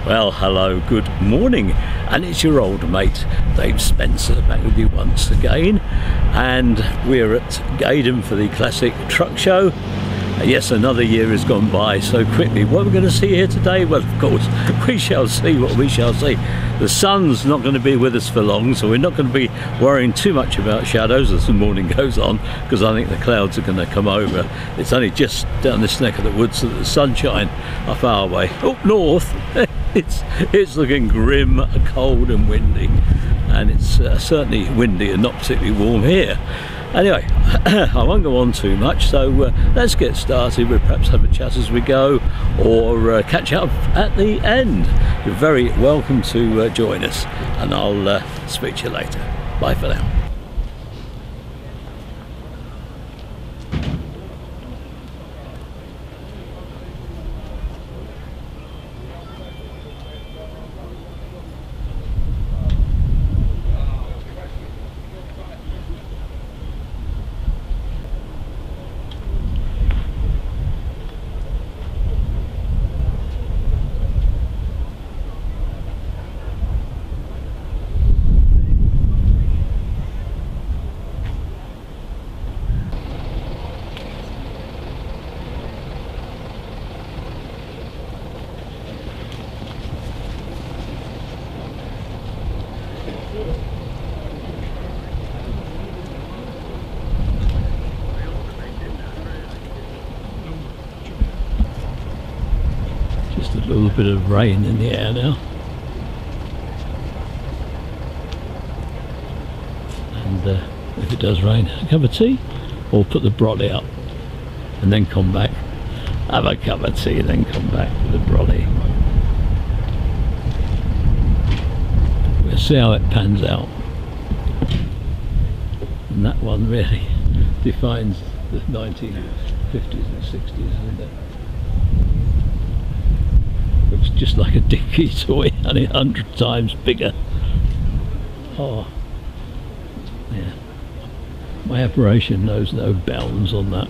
Well, hello, good morning, and it's your old mate Dave Spencer back with you once again, and we're at GAYDON for the classic truck show. Yes, another year has gone by so quickly. What we're going to see here today, well, of course, we shall see what we shall see. The sun's not going to be with us for long, so we're not going to be worrying too much about shadows as the morning goes on, because I think the clouds are going to come over. It's only just down this neck of the woods that the sunshine up our way. Up north, it's looking grim, cold and windy, and it's certainly windy and not particularly warm here. Anyway, I won't go on too much, so let's get started. We'll perhaps have a chat as we go, or catch up at the end. You're very welcome to join us, and I'll speak to you later. Bye for now. Just a little bit of rain in the air now, and if it does rain, a cup of tea, or put the brolly up and then come back, have a cup of tea and then come back with the brolly. We'll see how it pans out, and that one really defines the 1950s and 60s, isn't it? Looks just like a dinky toy, only 100 times bigger. Oh, yeah. My admiration knows no bounds on that.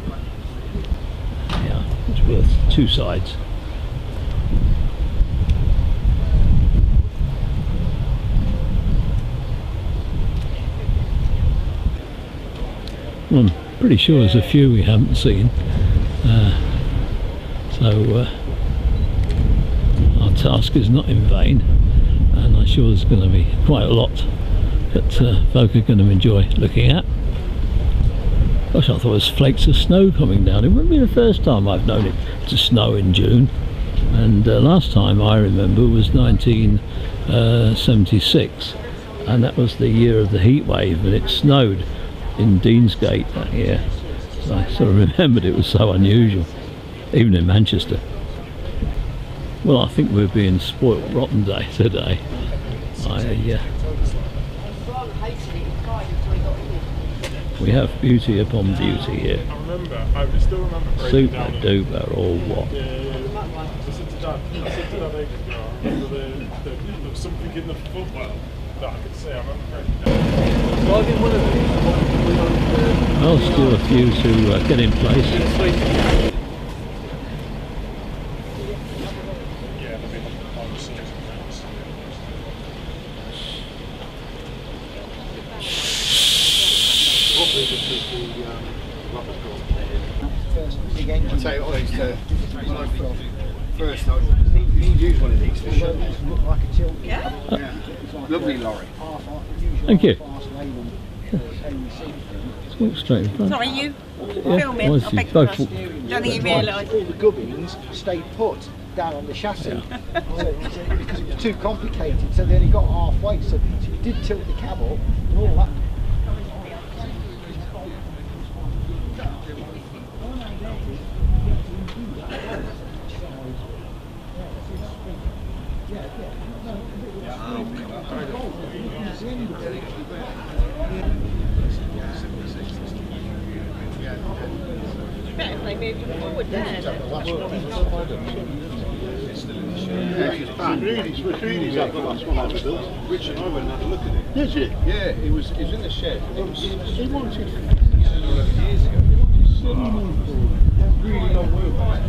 Yeah, it's worth two sides. Well, I'm pretty sure there's a few we haven't seen. Our task is not in vain, and I'm sure there's going to be quite a lot that folk are going to enjoy looking at. Gosh, I thought it was flakes of snow coming down. It wouldn't be the first time I've known it to snow in June, and last time I remember was 1976, and that was the year of the heat wave, and it snowed in Deansgate that year. So I sort of remembered it was so unusual, even in Manchester. Well, I think we're being spoilt rotten day today. We have beauty upon beauty here. I still remember Super duper or what? There was something in the footwell that I could say. I remember. Well, still a few to get in place. I'll tell you what, it's first he used one of these for show. Yeah. Lovely lorry. Thank you. Walk straight in front. Sorry, you Yeah. filming. Well, I beg your both pardon. Don't think you realise. All the gubbins stayed put down on the chassis because it was too complicated, so they only got halfway, so you did tilt the cab up and all that. Better if they moved them forward there. Macready's had the last one ever built. Richard and I went and had a look at it. Did you? Yeah, it was in the shed. He wanted 11 years ago. Really long wheelbase.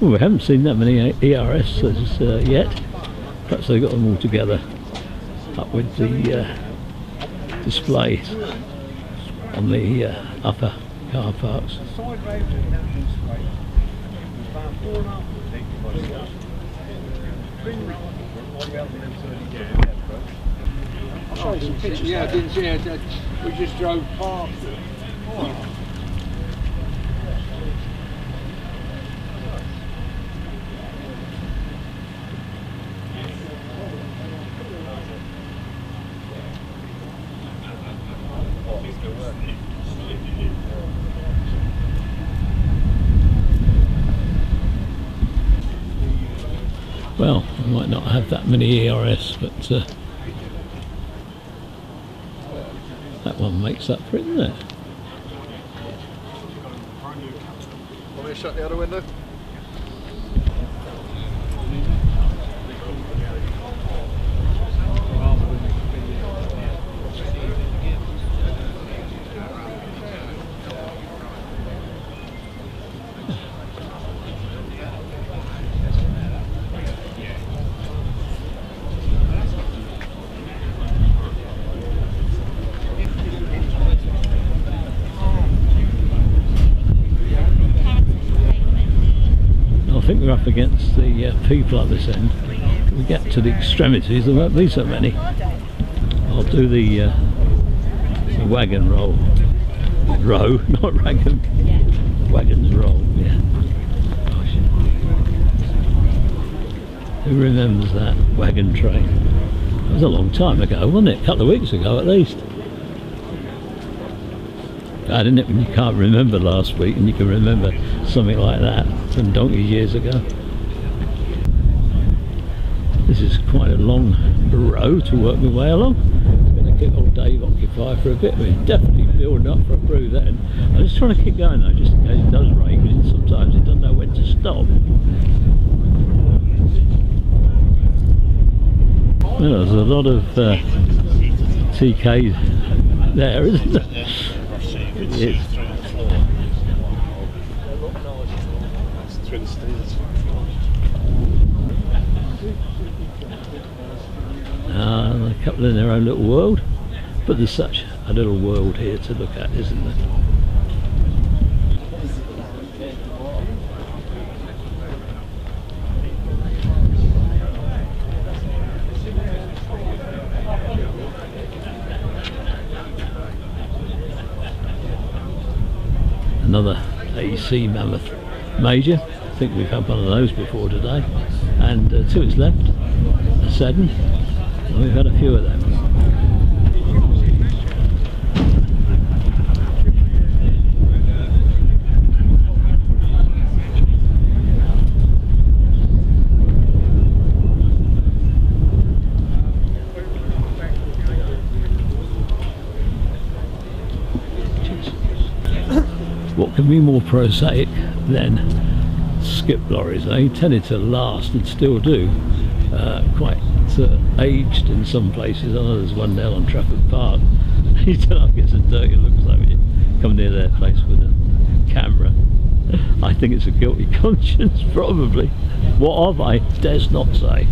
Well, we haven't seen that many ERS yet. Perhaps they got them all together up with the displays on the upper car parks. I'll show you some pictures. Yeah, I didn't see it. We just drove past it. Well, I might not have that many ERS, but that one makes up for it, doesn't it? Want me to shut the other window? I think we're up against the people at this end. When we get to the extremities, there won't be so many. I'll do the wagon roll. Row, not wagon. Wagons roll, yeah. Gosh. Who remembers that wagon train? That was a long time ago, wasn't it? A couple of weeks ago at least. Bad, isn't it, when you can't remember last week and you can remember something like that from donkey years ago. This is quite a long row to work my way along. I'm going to keep old Dave occupied for a bit. We're definitely building up for a crew then. I'm just trying to keep going though, just in case it does rain, because sometimes it doesn't know when to stop. Well, there's a lot of TK there, isn't there? It is. A couple in their own little world, but there's such a little world here to look at, isn't there? Another AC Mammoth Major. I think we've had one of those before today, and to its left, a Sept, and we've had a few of them. What can be more prosaic than skip lorries? They tended to last and still do, quite aged in some places. I know there's one down on Trafford Park. You don't know, it gets so dirty, it looks like when you come near their place with a camera. I think it's a guilty conscience, probably. What of, I dares not say.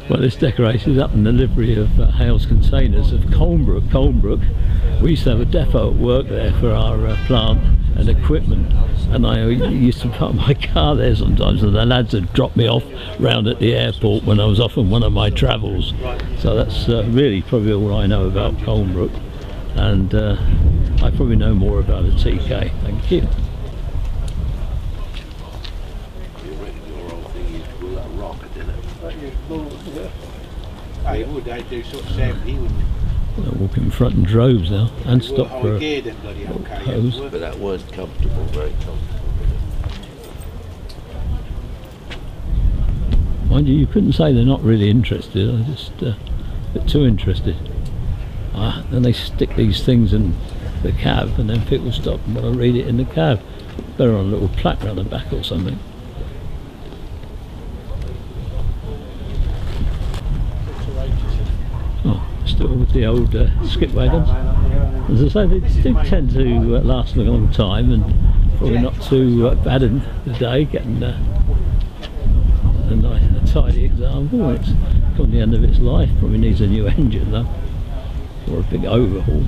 Well, this decoration is up in the livery of Hales Containers of Colnbrook. We used to have a depot at work there for our plant and equipment, and I used to park my car there sometimes, and the lads would drop me off round at the airport when I was off on one of my travels. So that's really probably all I know about Colnbrook, and I probably know more about a TK. Thank you. Hey, would they do sort of 70? They'll walk in front in droves now and stop for a pose. But that was comfortable, very comfortable. Mind you, you couldn't say they're not really interested. I just a bit too interested. Then they stick these things in the cab, and then people stop and want to read it in the cab. Better on a little plaque around the back or something. Still with the old skip wagons. As I say, they do tend to last a long time, and Probably not too bad in the day, getting a tidy example. It's come to the end of its life, probably needs a new engine though, or a big overhaul.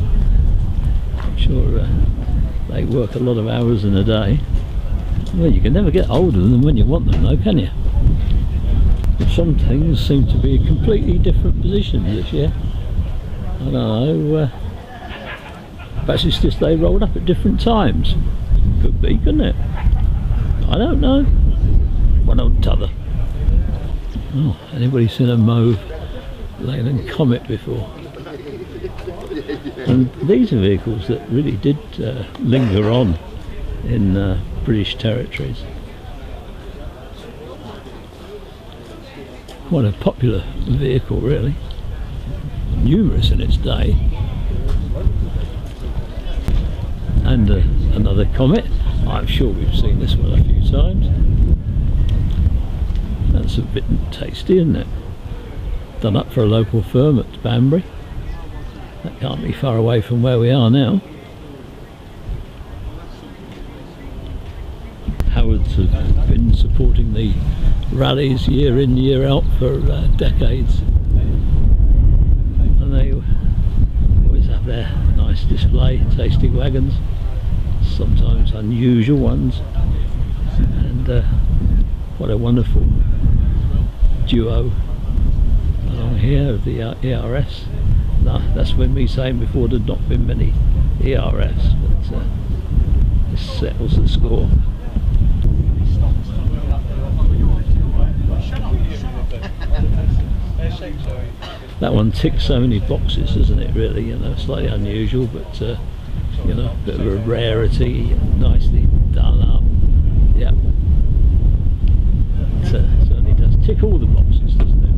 I'm sure they work a lot of hours in a day. Well, you can never get older than when you want them though, can you? But some things seem to be completely different positions this year. I don't know, perhaps it's just they rolled up at different times. Could be, couldn't it? I don't know. One or t'other. Oh, anybody seen a mauve Leyland Comet before? And these are vehicles that really did linger on in British territories. Quite a popular vehicle really. Numerous in its day. And another Comet. I'm sure we've seen this one a few times. That's a bit tasty, isn't it? Done up for a local firm at Banbury. That can't be far away from where we are now. Howards have been supporting the rallies year in, year out for decades. And they always have their nice display, tasty wagons, sometimes unusual ones. And what a wonderful duo along here of the ERS. No, that's been me saying before there'd not been many ERS, but this settles the score. That one ticks so many boxes, doesn't it, really? You know, slightly unusual, but you know, a bit of a rarity, nicely done up. Yeah, it certainly does tick all the boxes, doesn't it?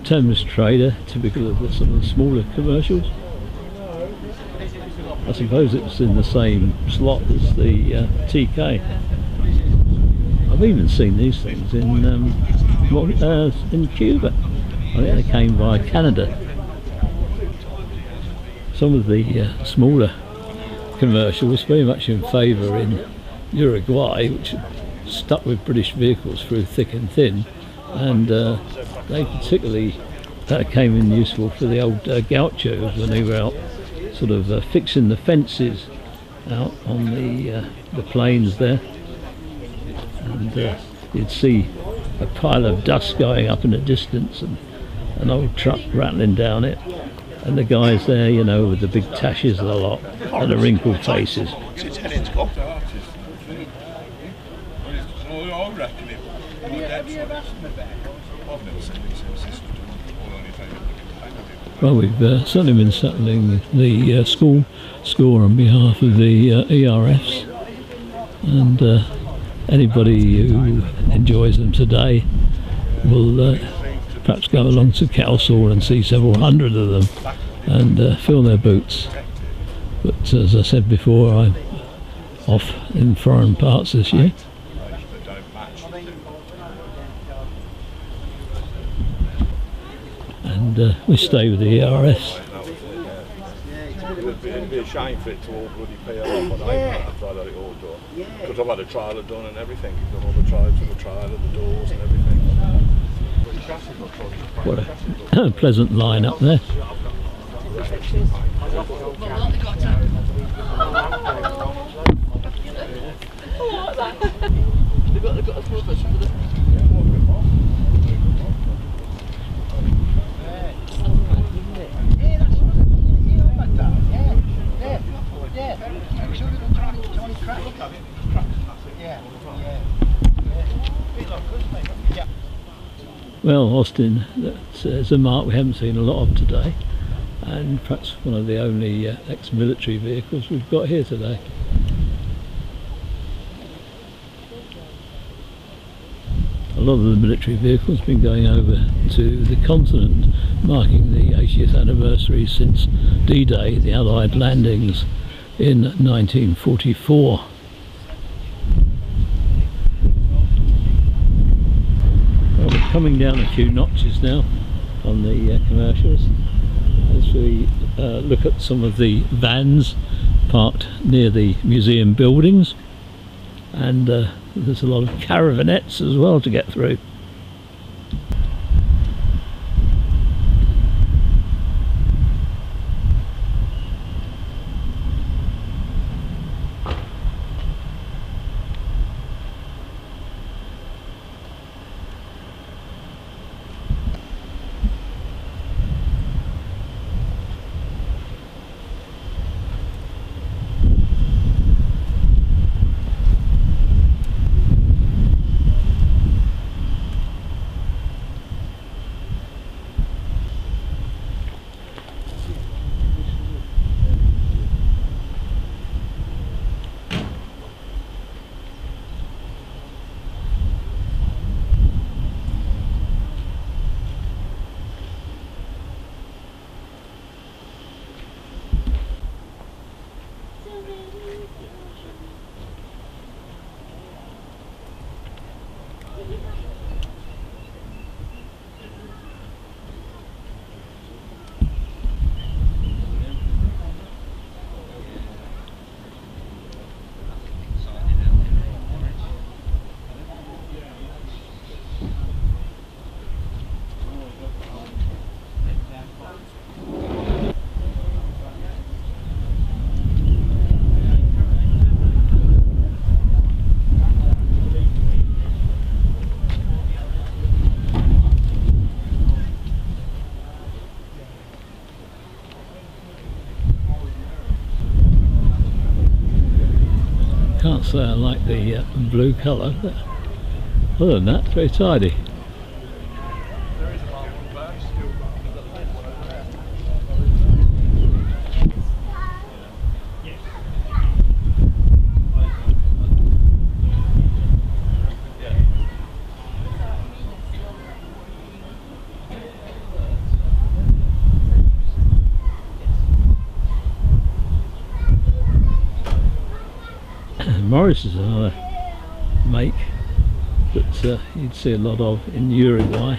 Thames Trader, typical of some of the smaller commercials. I suppose it's in the same slot as the TK. I've even seen these things in Cuba. I think they came via Canada. Some of the smaller commercials very much in favour in Uruguay, which stuck with British vehicles through thick and thin, and they particularly came in useful for the old gauchos when they were out sort of fixing the fences out on the plains there, and you'd see a pile of dust going up in the distance and an old truck rattling down it, and the guys there, you know, with the big tashes of the lot and the wrinkled faces. Well, we've certainly been settling the school score on behalf of the ERFs, and anybody who enjoys them today will perhaps go along to Kelsall and see several hundred of them and fill their boots. But as I said before, I'm off in foreign parts this year. And we stay with the ERS. It'd be a shame for it to all bloody peel off, but I've tried to have it all done. Because I've had a trailer done and everything. I've done all the trials for the trailer, the doors and everything. What a pleasant line up there. Well, Austin, that's a mark we haven't seen a lot of today, and perhaps one of the only ex-military vehicles we've got here today. A lot of the military vehicles have been going over to the continent, marking the 80th anniversary since D-Day, the Allied landings in 1944. Well, we're coming down a few notches now on the commercials as we look at some of the vans parked near the museum buildings, and there's a lot of caravanettes as well to get through. Can't say I like the blue colour, but other than that, it's very tidy. Morris is another make that you'd see a lot of in Uruguay.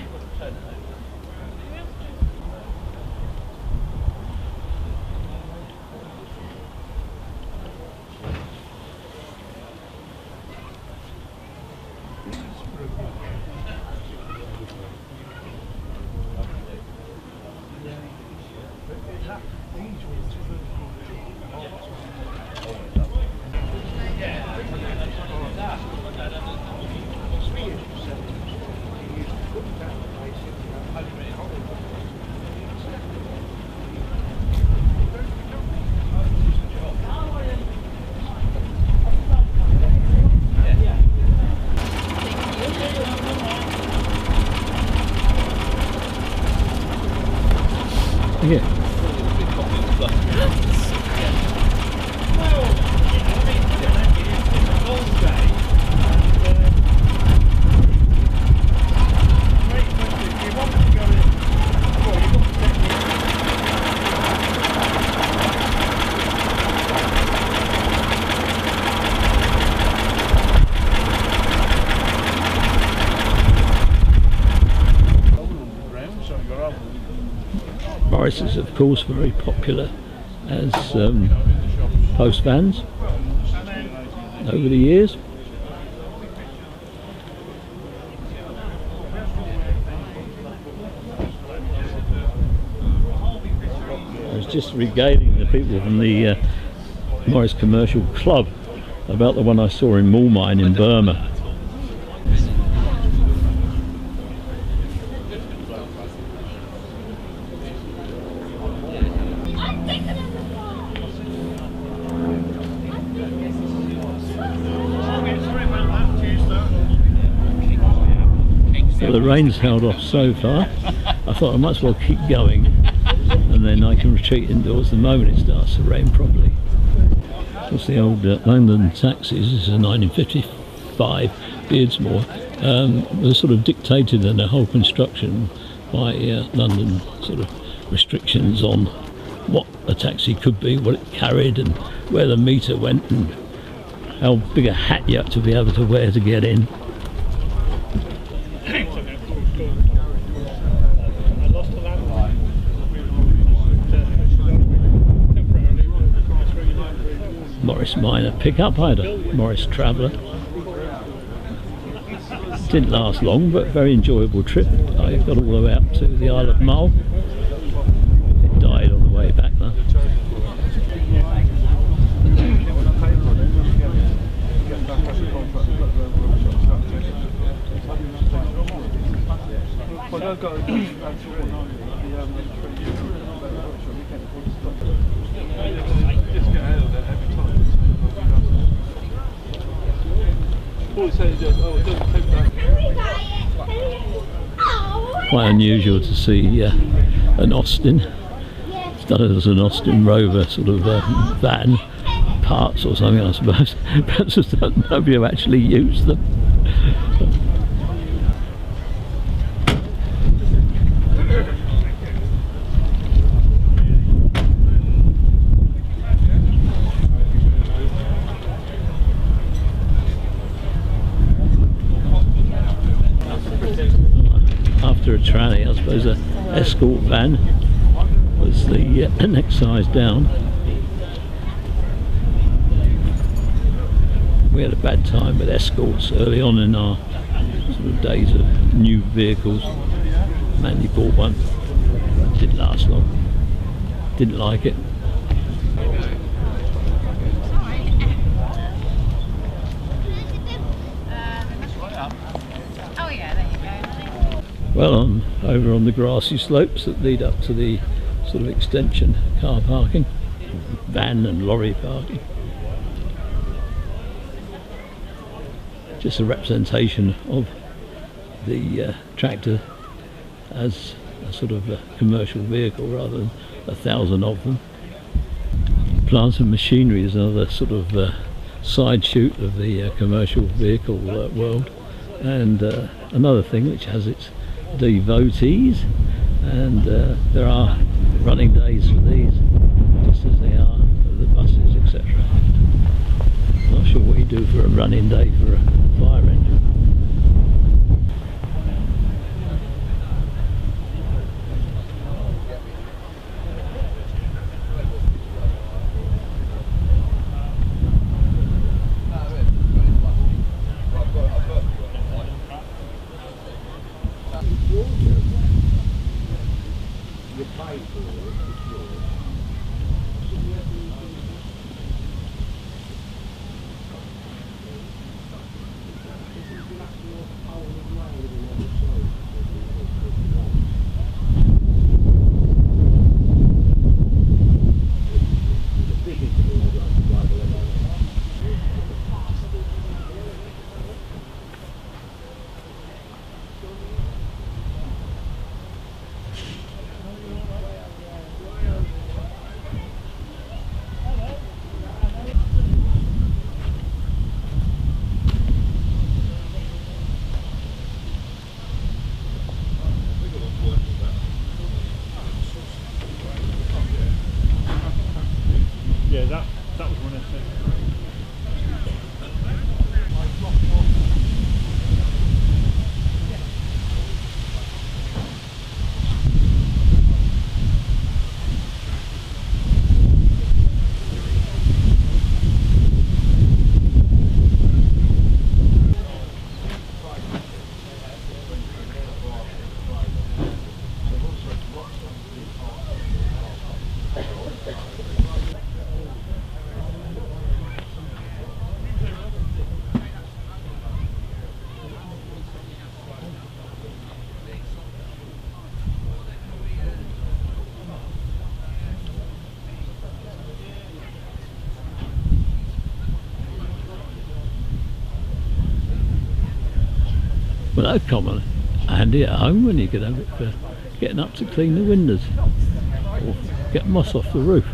Yeah. Morris is of course very popular as post vans over the years. I was just regaling the people from the Morris Commercial Club about the one I saw in Moulmein in Burma. Well, the rain's held off so far. I thought I might as well keep going, and then I can retreat indoors the moment it starts to rain properly. It's the old London taxis. This is a 1955 Beardsmore. Was sort of dictated in the whole construction by London sort of restrictions on what a taxi could be, what it carried, and where the meter went, and how big a hat you had to be able to wear to get in. Morris Minor pickup. I had a Morris Traveller. Didn't last long, but very enjoyable trip. I got all the way up to the Isle of Mull. It died on the way back though. Quite unusual to see an Austin. It's done as an Austin Rover sort of van, parts or something I suppose. Perhaps just nobody who actually used them. After a tranny, I suppose an escort van was the next size down. We had a bad time with escorts early on in our sort of days of new vehicles. Mandy bought one, didn't last long, didn't like it. Well, I'm over on the grassy slopes that lead up to the sort of extension car parking, van and lorry parking. Just a representation of the tractor as a sort of a commercial vehicle rather than 1,000 of them. Plant and machinery is another sort of side shoot of the commercial vehicle world, and another thing which has its devotees, and there are running days for these just as they are for the buses, etc. Not sure what you do for a running day for a fire engine. Well, that's common. handy at home when you could have it for getting up to clean the windows or get moss off the roof.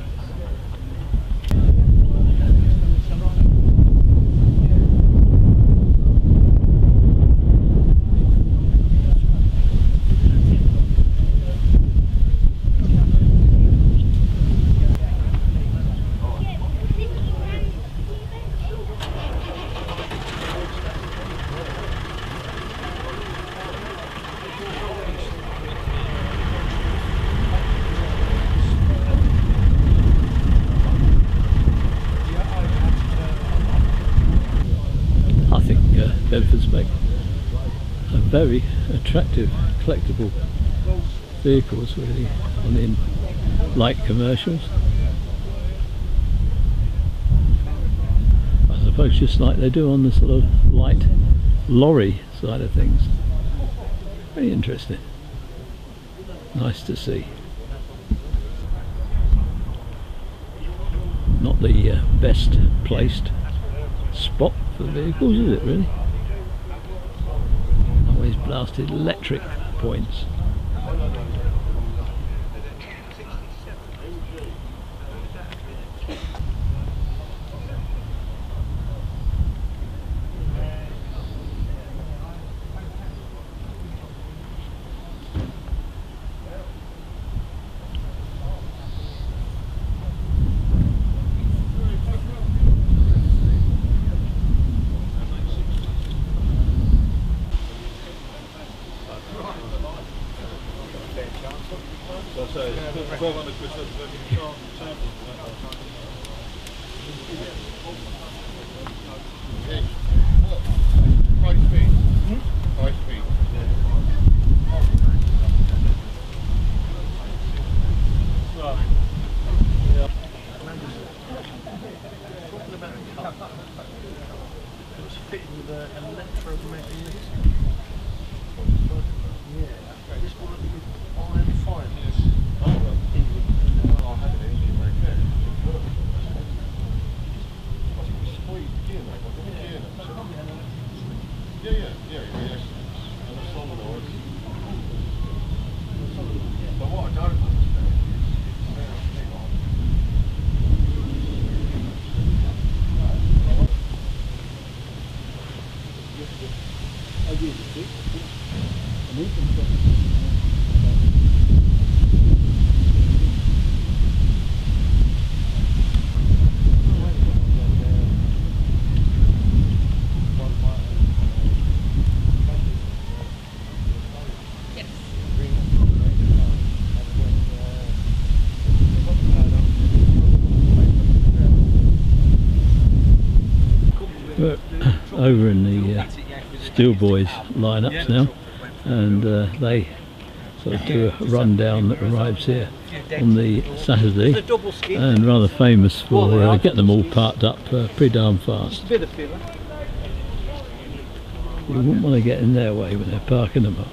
Bedfords make a very attractive collectible vehicles, really, on the light commercials. I suppose just like they do on the sort of light lorry side of things. Very interesting. Nice to see. Not the best placed spot for vehicles, is it really? Always blasted electric points. We're over in the Steel Boys lineups now, and they sort of do a rundown that arrives here on the Saturday, and rather famous for getting them all parked up pretty darn fast. You wouldn't want to get in their way when they're parking them up.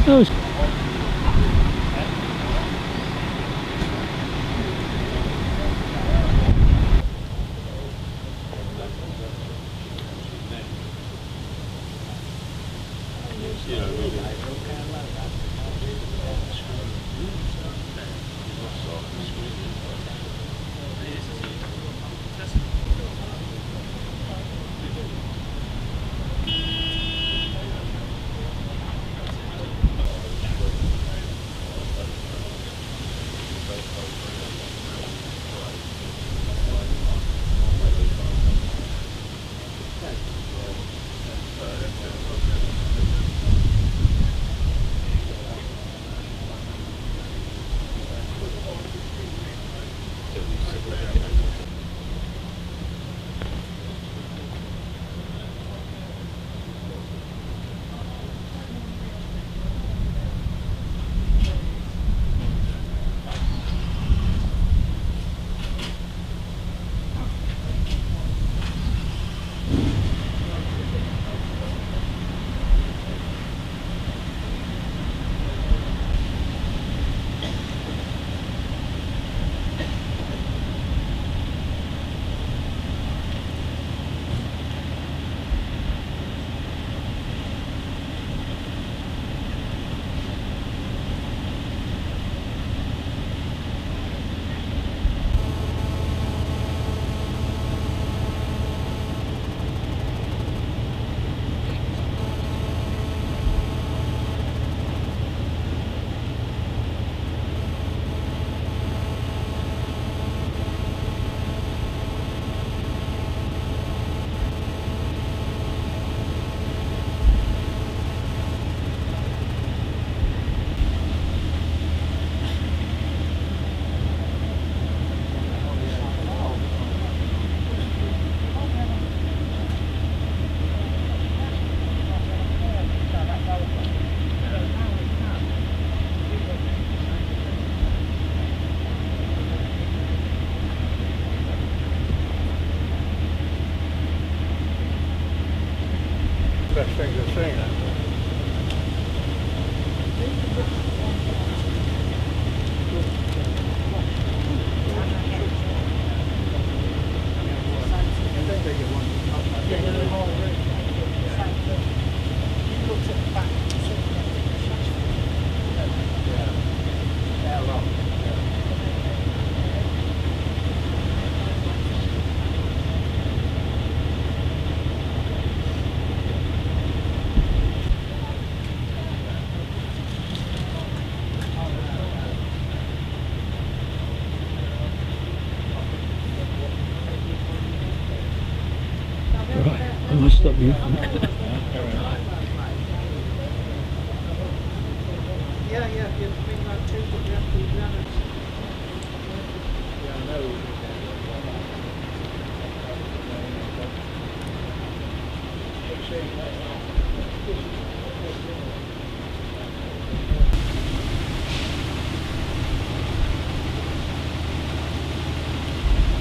That was want to stop you. Yeah, yeah, you bring that too, but you have to run it. Yeah, I know.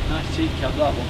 Nice teacup, that one.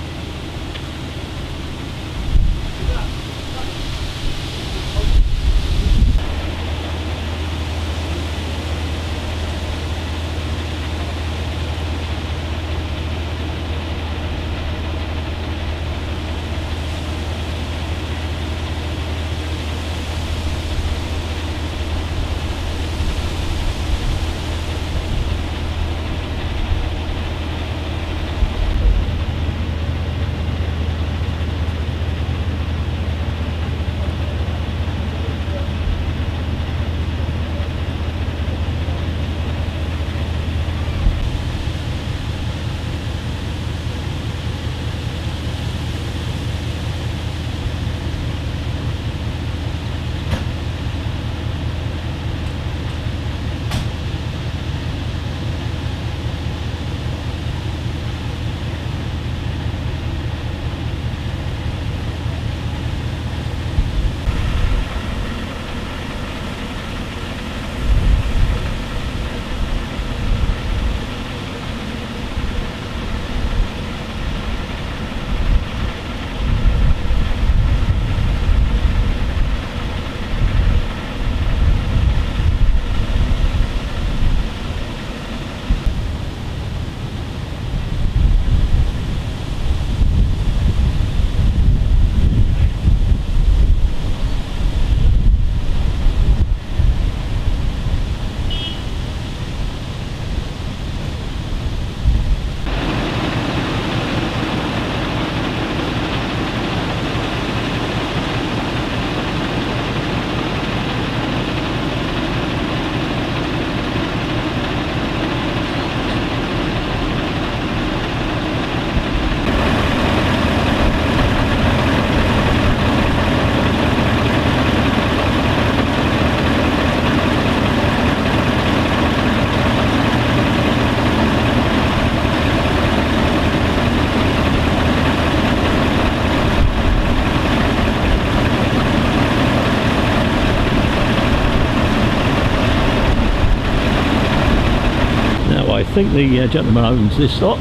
I think the gentleman owns this lot.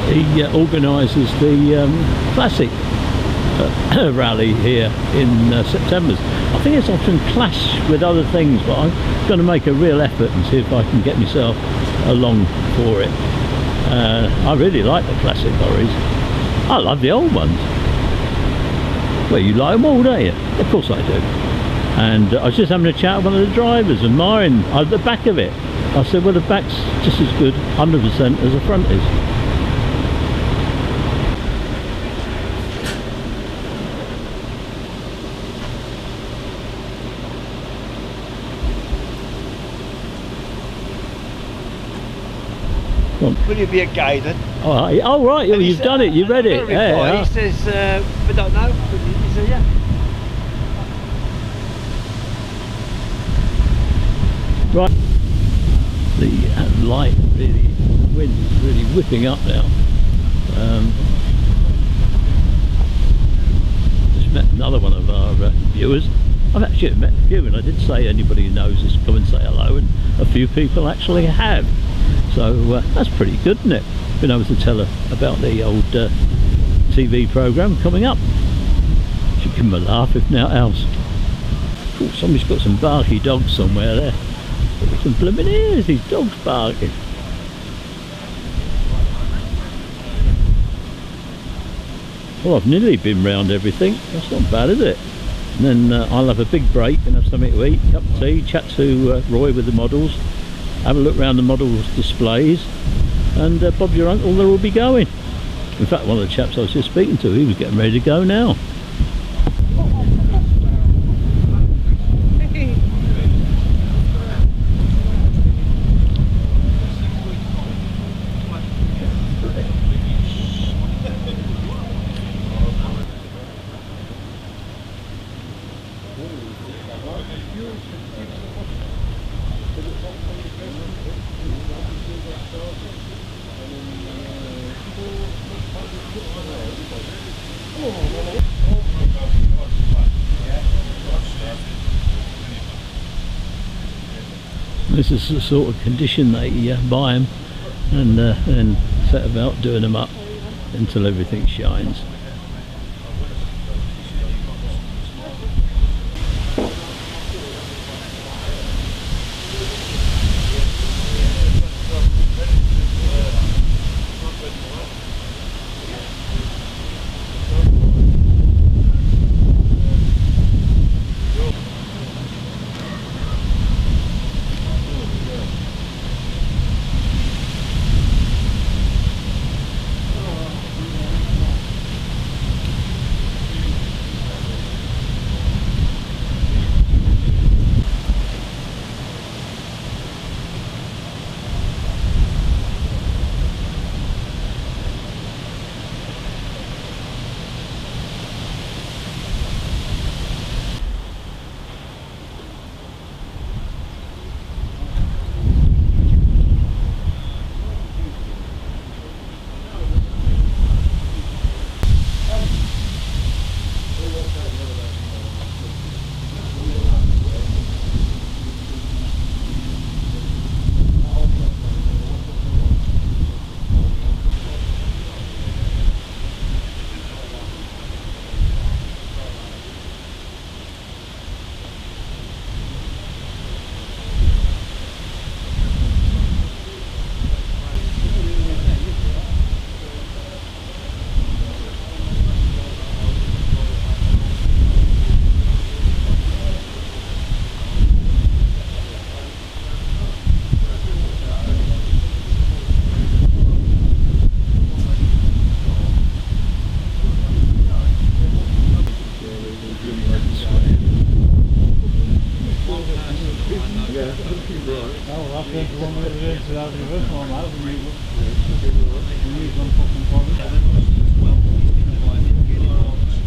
He organises the classic rally here in September. I think it's often clashed with other things, but I'm going to make a real effort and see if I can get myself along for it. I really like the classic lorries. I love the old ones. Well, you like them all, don't you? Of course I do. And I was just having a chat with one of the drivers, admiring the back of it. I said, well, the back's just as good, 100%, as the front is. Will you be a GAYDON? Oh right, you've done it, you've read it. Yeah. He says, we don't know. He said, yeah. Right. The light really, the wind is really whipping up now. Just met another one of our viewers. I've actually met a few, and I did say anybody who knows this, come and say hello, and a few people actually have. So that's pretty good, isn't it? Been able to tell her about the old TV programme coming up. Should give them a laugh if not else. Ooh, somebody's got some barky dogs somewhere there. Look at some blooming ears, these dogs barking. Well, I've nearly been round everything. That's not bad, is it? And then I'll have a big break and have something to eat, cup of tea, chat to Roy with the models, have a look around the models displays, and Bob's your uncle, there will be going. In fact, one of the chaps I was just speaking to, he was getting ready to go now. This is the sort of condition they buy them and then set about doing them up until everything shines.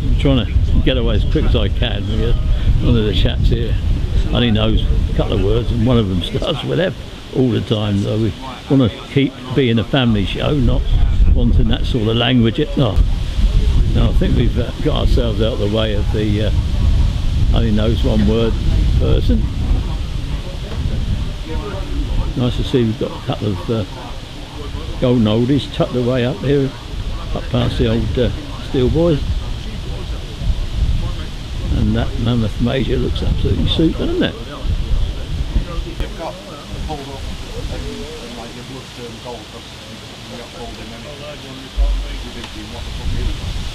I'm trying to get away as quick as I can because one of the chaps here only knows a couple of words and one of them starts with F all the time, so we want to keep being a family show, not wanting that sort of language. No, I think we've got ourselves out of the way of the only knows one word person. Nice to see we've got a couple of golden oldies tucked away up here, up past the old steel boys. And that mammoth major looks absolutely super, doesn't it? You've got pulled up and like your bloodstone gold because you got pulled in any. You're thinking, what the fuck is that?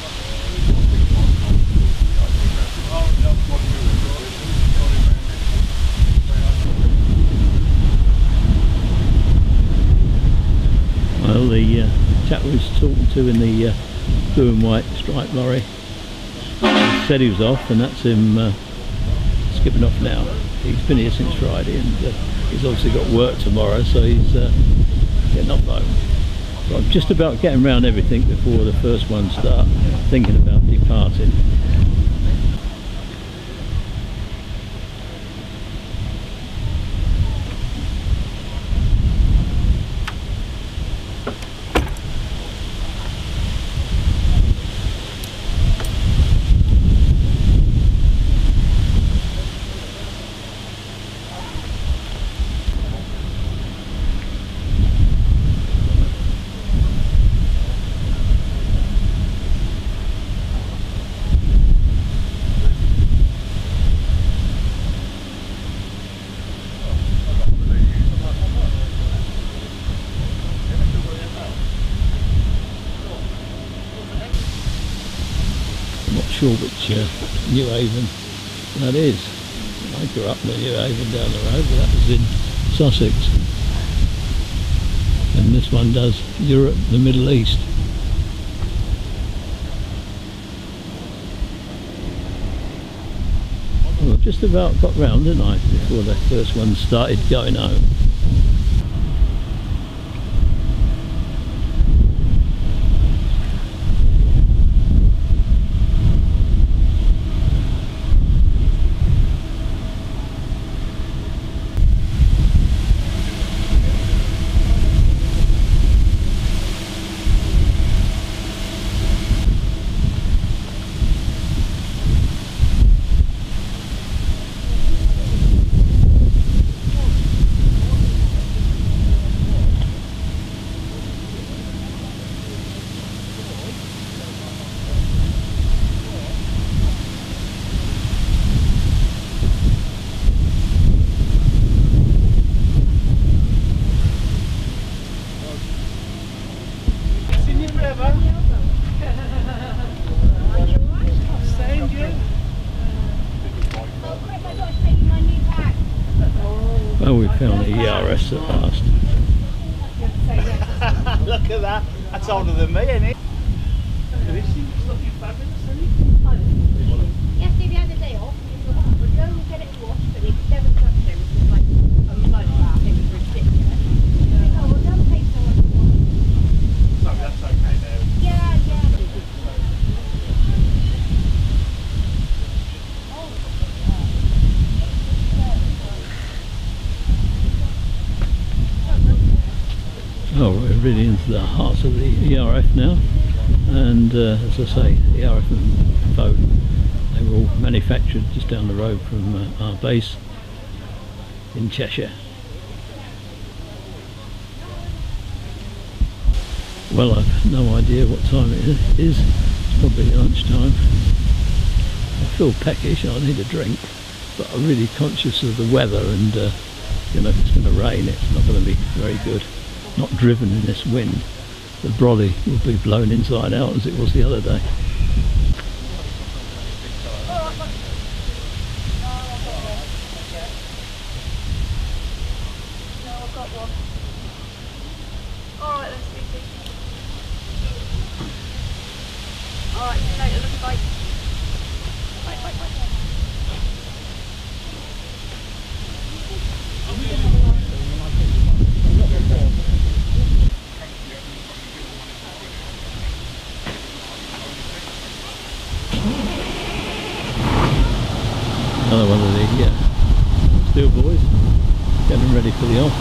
Well, the chap we was talking to in the blue and white striped lorry, he said he was off, and that's him skipping off now. He's been here since Friday, and he's obviously got work tomorrow, so he's getting off home. So I'm just about getting around everything before the first one start thinking about departing. Sure which New Haven that is. I grew up near New Haven down the road, but that was in Sussex. And this one does Europe, the Middle East. Well, just about got round, didn't I, before the first one started going home. ever. Same you. Well, we found the ERS at last. Look at that. That's older than me, isn't it? Look at this thing. It's looking fabulous, isn't it? Yes, if you had a day off, we'd go and get it washed, but you could never touch it. It was just like a mud bath. It was ridiculous. Oh, well, don't pay so much for it. So that's okay now. Yeah, yeah. Oh, we're really into the heart of the ERF now, and as I say, the ERF and Vogue, they were all manufactured just down the road from our base in Cheshire. Well, I've no idea what time it is. It's probably lunchtime. I feel peckish, I need a drink, but I'm really conscious of the weather, and you know, if it's going to rain, it's not going to be very good. Not driven in this wind. The brolly will be blown inside out as it was the other day. No, I've got one. Alright then, sweetie. Alright, see you later, bye. Bye, bye, bye. Another one of the steel boys getting ready for the off.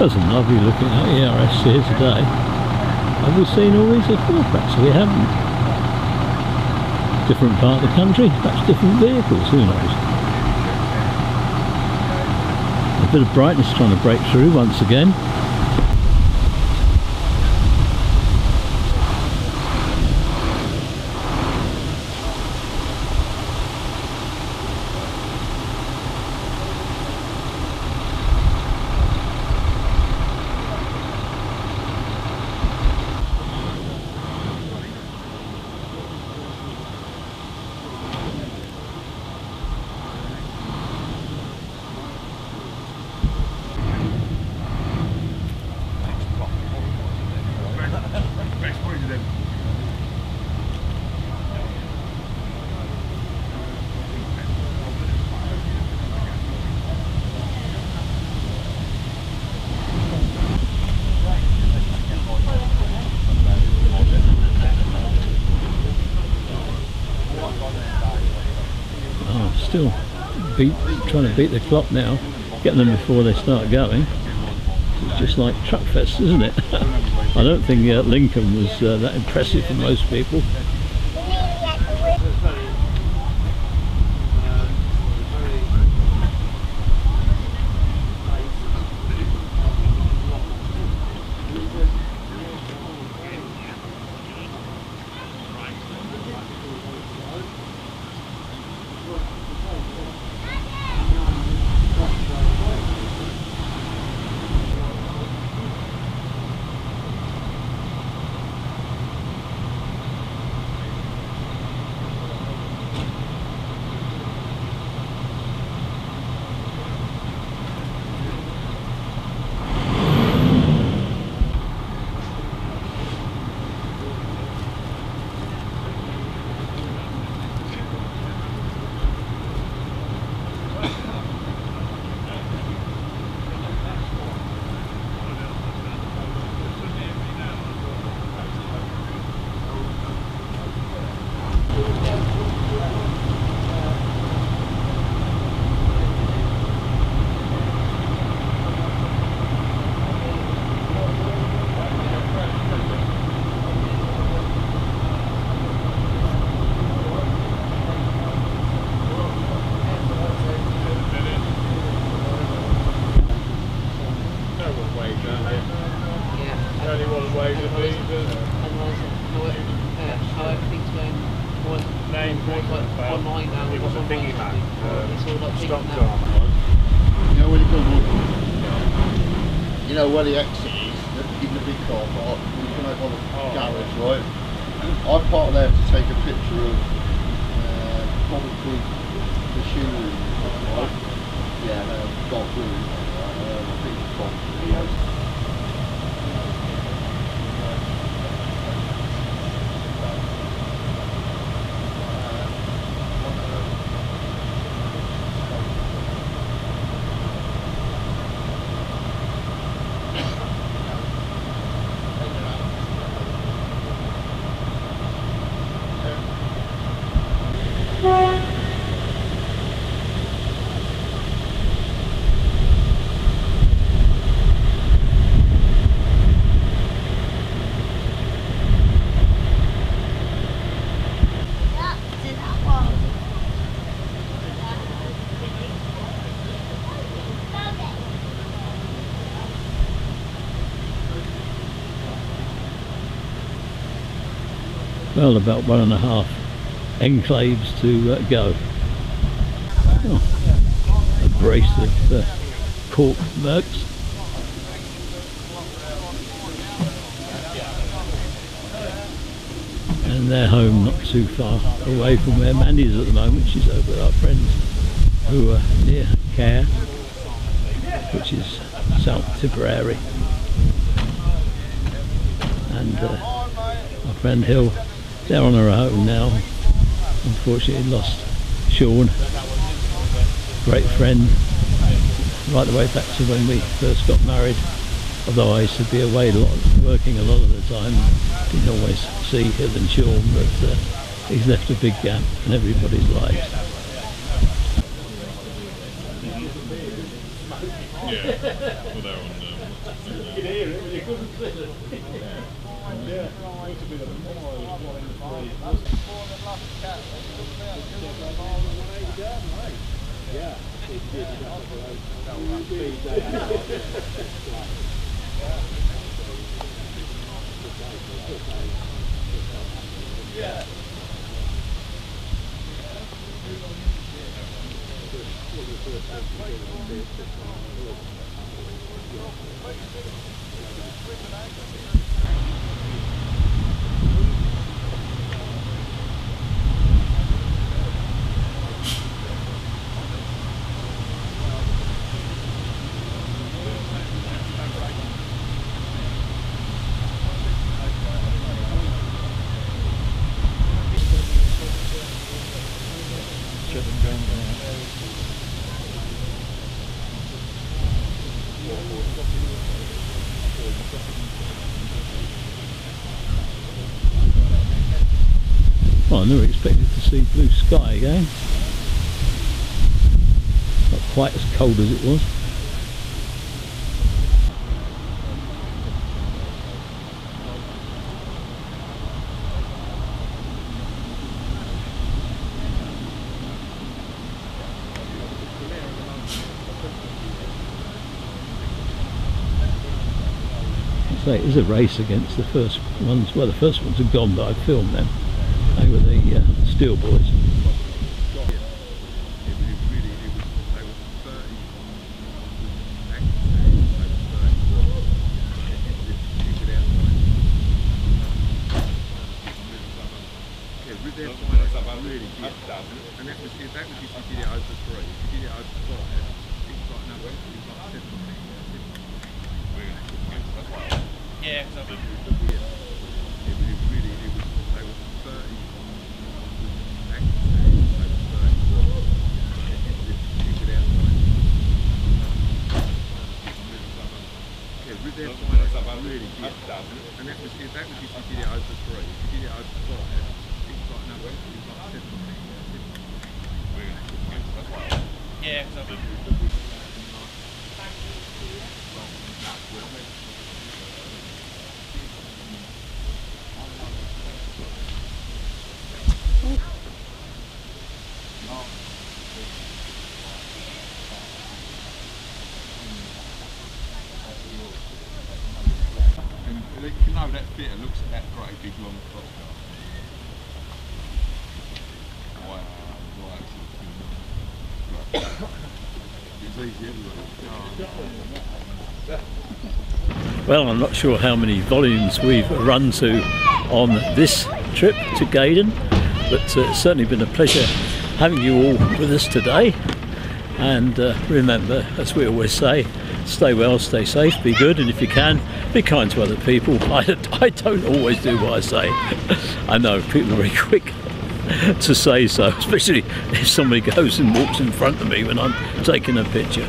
There's a lovely looking ERS here today. Have we seen all these before? Perhaps we haven't. Different part of the country, perhaps different vehicles, who knows? A bit of brightness trying to break through once again. Still trying to beat the clock now, get them before they start going. It's just like Truck Fest, isn't it? I don't think Lincoln was that impressive for most people. stock car. You know when you come up, you know where the exit is in the big car park, you come out by the garage, right? I parked there to take a picture of probably the shoe, right? Yeah, got blue. I think it's got blue. Well, about 1.5 enclaves to go. Oh, a brace of cork mercs. And they're home not too far away from where Mandy is at the moment. She's over with our friends who are near Care, which is South Tipperary. And our friend Hill, they're on her own now. Unfortunately lost Sean, great friend, right the way back to when we first got married. Although I used to be away a lot, working a lot of the time, didn't always see Hill and Sean, but he's left a big gap in everybody's lives. Yeah, well they're on you can hear it, but you couldn't see it. Yeah. Well, I never expected to see blue sky again. Not quite as cold as it was. Say it is a race against the first ones. Well, the first ones are gone, but I filmed them. They were the Steel Boys. Yeah, you know that theatre looks at that great big long clock. Wow, right. Well, I'm not sure how many volumes we've run to on this trip to GAYDON, but it's certainly been a pleasure having you all with us today. And remember, as we always say, stay well, stay safe, be good, and if you can, be kind to other people. I don't always do what I say. I know people are very quick to say so, especially if somebody goes and walks in front of me when I'm taking a picture.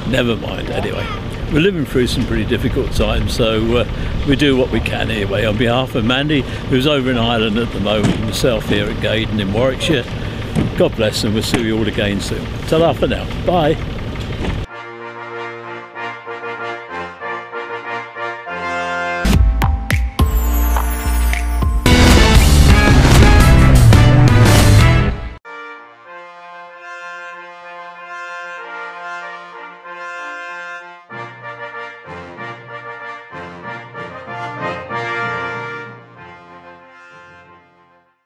Never mind, anyway. We're living through some pretty difficult times, so we do what we can anyway. On behalf of Mandy, who's over in Ireland at the moment, and myself here at GAYDON in Warwickshire, God bless, and we'll see you all again soon. Ta-ra for now. Bye.